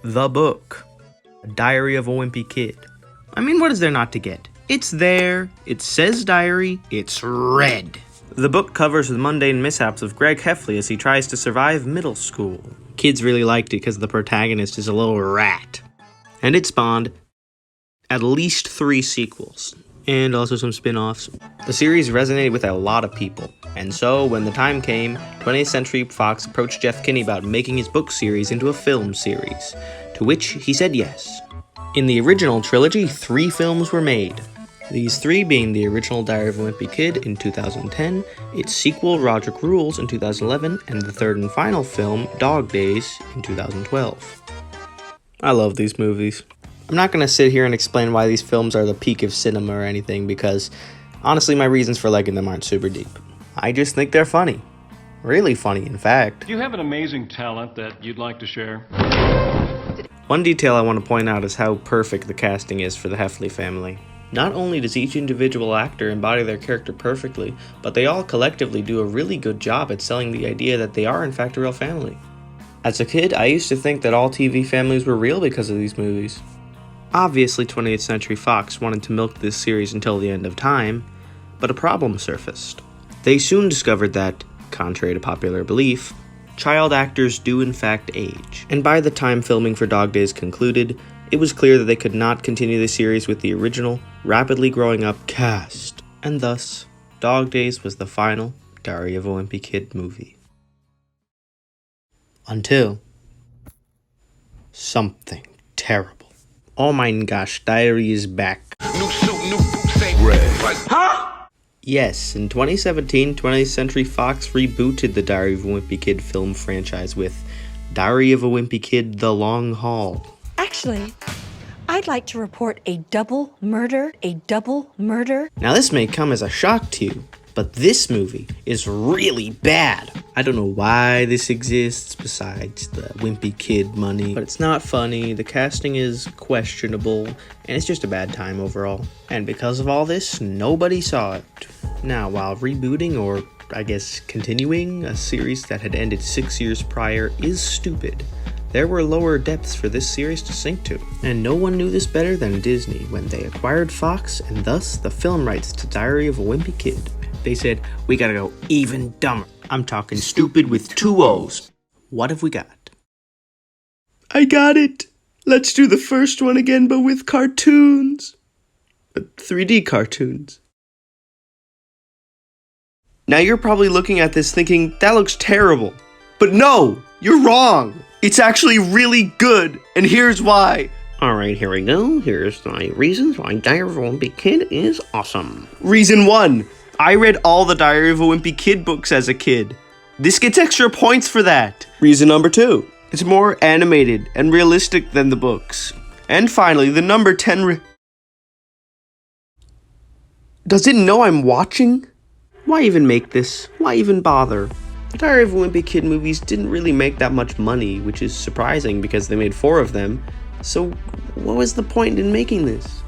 The book, Diary of a Wimpy Kid. I mean, what is there not to get? It's there, it says diary, it's red. The book covers the mundane mishaps of Greg Heffley as he tries to survive middle school. Kids really liked it because the protagonist is a little rat. And it spawned at least 3 sequels, and also some spin-offs. The series resonated with a lot of people, and so when the time came, 20th Century Fox approached Jeff Kinney about making his book series into a film series, to which he said yes. In the original trilogy, 3 films were made. These 3 being the original Diary of a Wimpy Kid in 2010, its sequel Roderick Rules in 2011, and the 3rd and final film, Dog Days, in 2012. I love these movies. I'm not going to sit here and explain why these films are the peak of cinema or anything, because honestly my reasons for liking them aren't super deep. I just think they're funny. Really funny, in fact. Do you have an amazing talent that you'd like to share? One detail I want to point out is how perfect the casting is for the Heffley family. Not only does each individual actor embody their character perfectly, but they all collectively do a really good job at selling the idea that they are in fact a real family. As a kid, I used to think that all TV families were real because of these movies. Obviously, 20th Century Fox wanted to milk this series until the end of time, but a problem surfaced. They soon discovered that, contrary to popular belief, child actors do in fact age. And by the time filming for Dog Days concluded, it was clear that they could not continue the series with the original, rapidly growing up cast. And thus, Dog Days was the final Diary of a Wimpy Kid movie. Until something terrible. Oh my gosh, Diary is back. New suit, new boots, ain't red. Huh? Yes, in 2017, 20th Century Fox rebooted the Diary of a Wimpy Kid film franchise with Diary of a Wimpy Kid: The Long Haul. Actually, I'd like to report a double murder. Now this may come as a shock to you, but this movie is really bad. I don't know why this exists besides the Wimpy Kid money, but it's not funny, the casting is questionable, and it's just a bad time overall. And because of all this, nobody saw it. Now, while rebooting, or I guess continuing, a series that had ended 6 years prior is stupid, there were lower depths for this series to sink to. And no one knew this better than Disney when they acquired Fox and thus the film rights to Diary of a Wimpy Kid. They said, we gotta go even dumber. I'm talking stupid with 2 O's. What have we got? I got it! Let's do the first one again, but with cartoons. 3D cartoons. Now you're probably looking at this thinking, that looks terrible. But no! You're wrong! It's actually really good, and here's why. Alright, here we go. Here's my reasons why Diary of a Wimpy Kid is awesome. Reason 1. I read all the Diary of a Wimpy Kid books as a kid. This gets extra points for that. Reason number 2. It's more animated and realistic than the books. And finally, the number 10 Does it know I'm watching? Why even make this? Why even bother? The Diary of a Wimpy Kid movies didn't really make that much money, which is surprising because they made 4 of them. So what was the point in making this?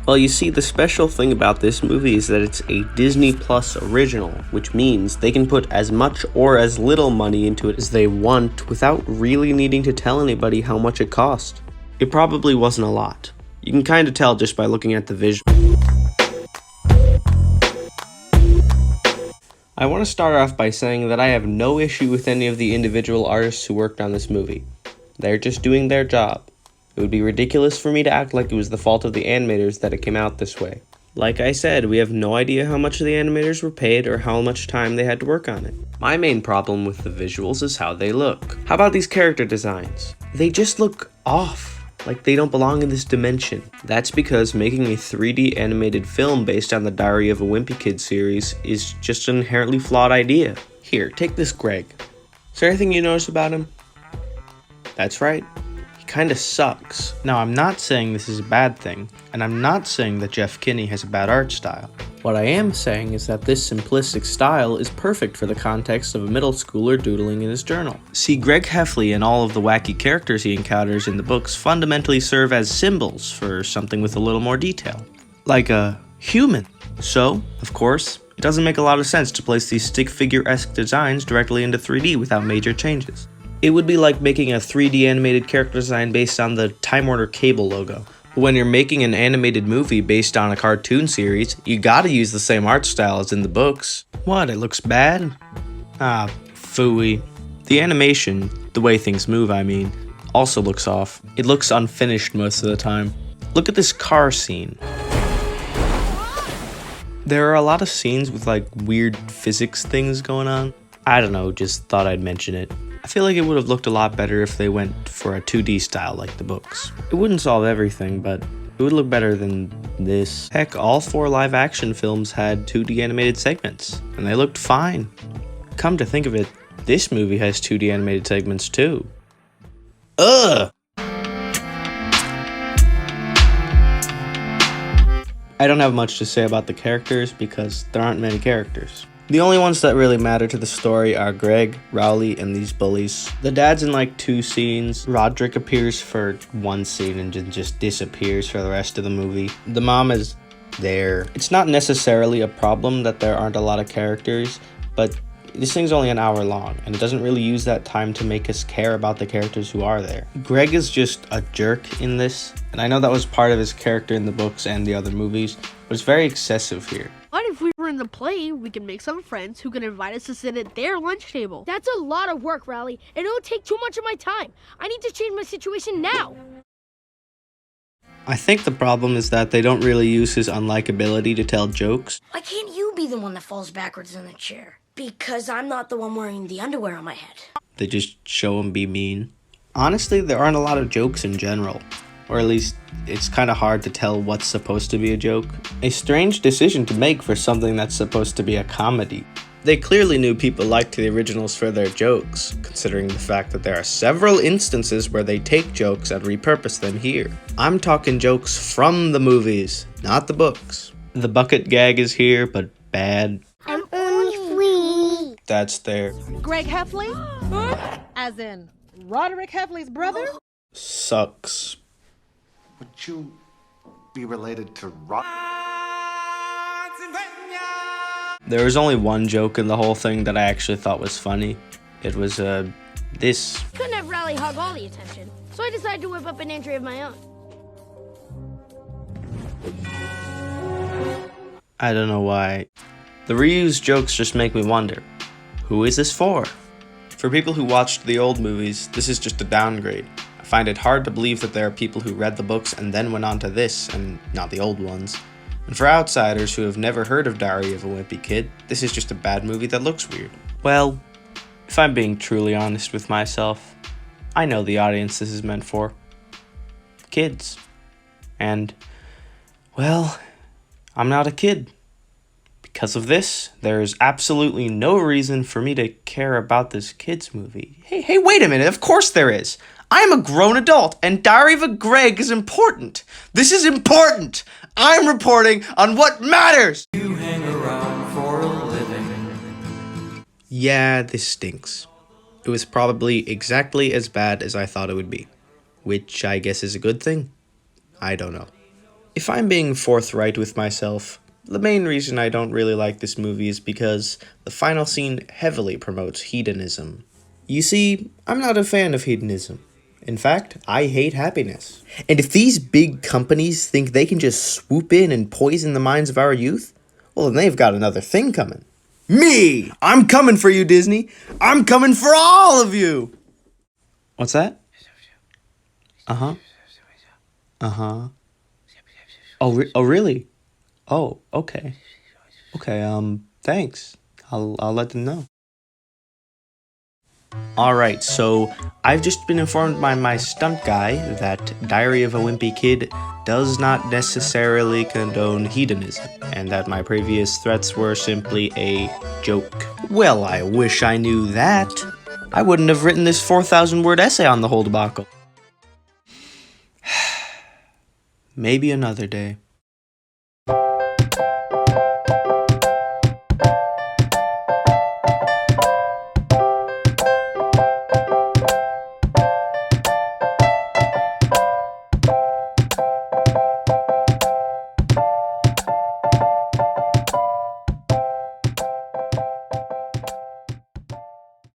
Well, you see, the special thing about this movie is that it's a Disney Plus original, which means they can put as much or as little money into it as they want without really needing to tell anybody how much it cost. It probably wasn't a lot. You can kind of tell just by looking at the visual. I want to start off by saying that I have no issue with any of the individual artists who worked on this movie. They're just doing their job. It would be ridiculous for me to act like it was the fault of the animators that it came out this way. Like I said, we have no idea how much the animators were paid or how much time they had to work on it. My main problem with the visuals is how they look. How about these character designs? They just look off, like they don't belong in this dimension. That's because making a 3D animated film based on the Diary of a Wimpy Kid series is just an inherently flawed idea. Here, take this Greg. Is there anything you notice about him? That's right. kinda sucks. Now, I'm not saying this is a bad thing, and I'm not saying that Jeff Kinney has a bad art style. What I am saying is that this simplistic style is perfect for the context of a middle schooler doodling in his journal. See, Greg Heffley and all of the wacky characters he encounters in the books fundamentally serve as symbols for something with a little more detail. Like a human. So, of course, it doesn't make a lot of sense to place these stick figure-esque designs directly into 3D without major changes. It would be like making a 3D animated character design based on the Time Warner Cable logo. But when you're making an animated movie based on a cartoon series, you gotta use the same art style as in the books. What, it looks bad? Ah, phooey. The animation, the way things move I mean, also looks off. It looks unfinished most of the time. Look at this car scene. There are a lot of scenes with like weird physics things going on. I don't know, just thought I'd mention it. I feel like it would have looked a lot better if they went for a 2D style like the books. It wouldn't solve everything, but it would look better than this. Heck, all 4 live action films had 2D animated segments, and they looked fine. Come to think of it, this movie has 2D animated segments too. Ugh! I don't have much to say about the characters because there aren't many characters. The only ones that really matter to the story are Greg, Rowley, and these bullies. The dad's in like 2 scenes. Roderick appears for 1 scene and just disappears for the rest of the movie. The mom is there. It's not necessarily a problem that there aren't a lot of characters, but this thing's only an hour long, and it doesn't really use that time to make us care about the characters who are there. Greg is just a jerk in this, and I know that was part of his character in the books and the other movies, but it's very excessive here. What if we were in the play, we could make some friends who could invite us to sit at their lunch table? That's a lot of work, Rowley, and it'll take too much of my time. I need to change my situation now. I think the problem is that they don't really use his unlikability to tell jokes. Why can't you be the one that falls backwards in the chair? Because I'm not the one wearing the underwear on my head. They just show him be mean. Honestly, there aren't a lot of jokes in general. Or at least, it's kind of hard to tell what's supposed to be a joke. A strange decision to make for something that's supposed to be a comedy. They clearly knew people liked the originals for their jokes, considering the fact that there are several instances where they take jokes and repurpose them here. I'm talking jokes from the movies, not the books. The bucket gag is here, but bad. I'm only 3. That's there. Greg Heffley? As in Roderick Heffley's brother? Sucks. Would you be related to Rob? There was only one joke in the whole thing that I actually thought was funny. It was, this. Couldn't have Rowley hog all the attention, so I decided to whip up an entry of my own. I don't know why. The reused jokes just make me wonder, who is this for? For people who watched the old movies, this is just a downgrade. I find it hard to believe that there are people who read the books and then went on to this, and not the old ones. And for outsiders who have never heard of Diary of a Wimpy Kid, this is just a bad movie that looks weird. Well, if I'm being truly honest with myself, I know the audience this is meant for. Kids. And, well, I'm not a kid. Because of this, there is absolutely no reason for me to care about this kids movie. Hey, wait a minute, of course there is. I am a grown adult, and Diary of a Greg is important. This is important. I'm reporting on what matters. You hang around for a living. Yeah, this stinks. It was probably exactly as bad as I thought it would be, which I guess is a good thing. I don't know. If I'm being forthright with myself, the main reason I don't really like this movie is because the final scene heavily promotes hedonism. You see, I'm not a fan of hedonism. In fact, I hate happiness. And if these big companies think they can just swoop in and poison the minds of our youth, well, then they've got another thing coming. Me! I'm coming for you, Disney! I'm coming for all of you! What's that? Uh-huh. Uh-huh. Oh, really? Oh, okay. Okay, thanks. I'll let them know. Alright, so I've just been informed by my stunt guy that Diary of a Wimpy Kid does not necessarily condone hedonism, and that my previous threats were simply a joke. Well, I wish I knew that. I wouldn't have written this 4,000-word essay on the whole debacle. Maybe another day.